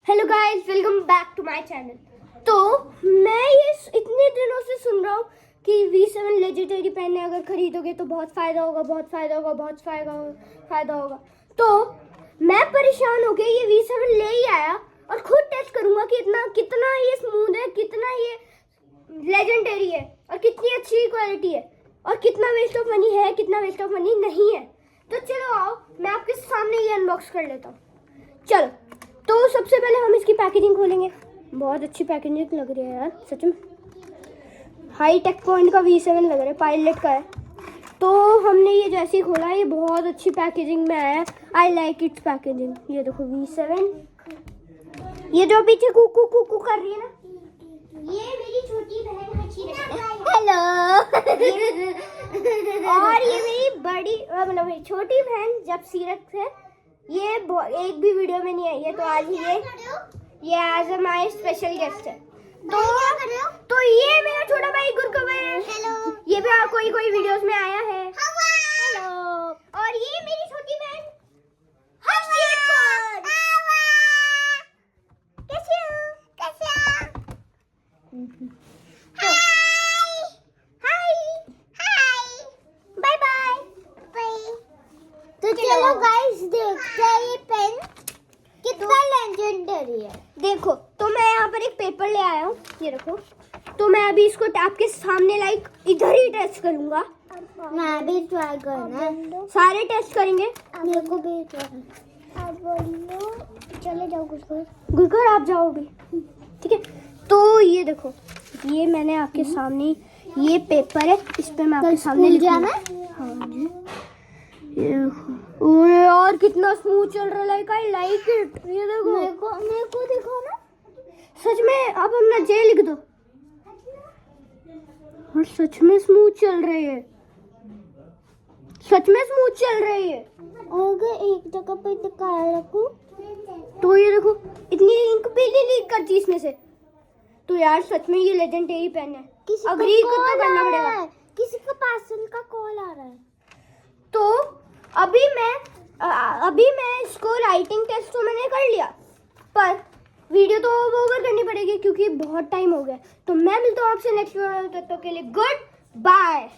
Hello guys, welcome back to my channel. तो मैं ये इतने दिनों से सुन रहा हूँ कि V7 लेजेंडरी पेन है, अगर खरीदोगे तो बहुत फ़ायदा होगा, बहुत फ़ायदा होगा, बहुत फ़ायदा होगा। तो मैं परेशान हो गया, ये V7 ले ही आया और खुद टेस्ट करूँगा कि कितना ये स्मूथ है, कितना ये लेजेंडरी है और कितनी अच्छी क्वालिटी है और कितना वेस्ट ऑफ मनी है, कितना वेस्ट ऑफ मनी नहीं है। तो चलो आओ, मैं आपके सामने ये अनबॉक्स कर लेता हूँ। चलो, तो सबसे पहले हम इसकी पैकेजिंग खोलेंगे। बहुत अच्छी पैकेजिंग लग रही है यार, सच में हाई टेक पॉइंट का V7 लग रहा है, पायलट का है। तो हमने ये जैसे ही खोला, ये बहुत अच्छी पैकेजिंग में आया है। I like it's packaging. ये देखो V7, ये जो पीछे कुकू कुकू कर रही है ना, ये मेरी छोटी बहन हेलो और ये मेरी बड़ी मतलब मेरी छोटी बहन जब सीरत है, ये एक भी वीडियो में नहीं आई है, तो आज ये आज हमारे स्पेशल गेस्ट है। तो ये मेरा छोटा भाई गुरकवर, हेलो। ये भी कोई वीडियोस में आया है, हेलो। और ये मेरी छोटी बहन कैसे हो? Bye bye. तो चलो गाइस, देखते हैं ये पेन कितना लेजेंडरी है। देखो, तो मैं यहाँ पर एक पेपर ले आया हूँ, ये रखो। तो मैं अभी इसको आपके सामने लाइक इधर ही टेस्ट करूंगा। मैं भी ट्राई करना, सारे टेस्ट करेंगे। मेरे को भी चले जाओ गुरकर, आप जाओ भी, ठीक है। तो ये देखो, ये मैंने आपके सामने ये पेपर है, इस पे मैं आपके सामने लिखूंगा। हाँ जी, ये यार कितना स्मूथ चल रहा है, लाइक आई लाइक इट। ये देखो, मेरे को देखो ना, सच में। अब हम ना जे लिख दो, और सच में स्मूथ चल रही है, सच में स्मूथ चल रही है। अगर एक जगह पे टिका रखूं तो ये देखो, इतनी इंक भी नहीं लीक करती इसमें से। तो यार सच में ये लेजेंडरी पेन है। अग्री तो करना पड़ेगा। किसी का पार्सल का कॉल आ रहा है। तो अभी मैं इसको राइटिंग टेस्ट तो मैंने कर लिया, पर वीडियो तो ओवर करनी पड़ेगी क्योंकि बहुत टाइम हो गया। तो मैं मिलता हूँ आपसे नेक्स्ट वीडियो में, तब तक के लिए गुड बाय।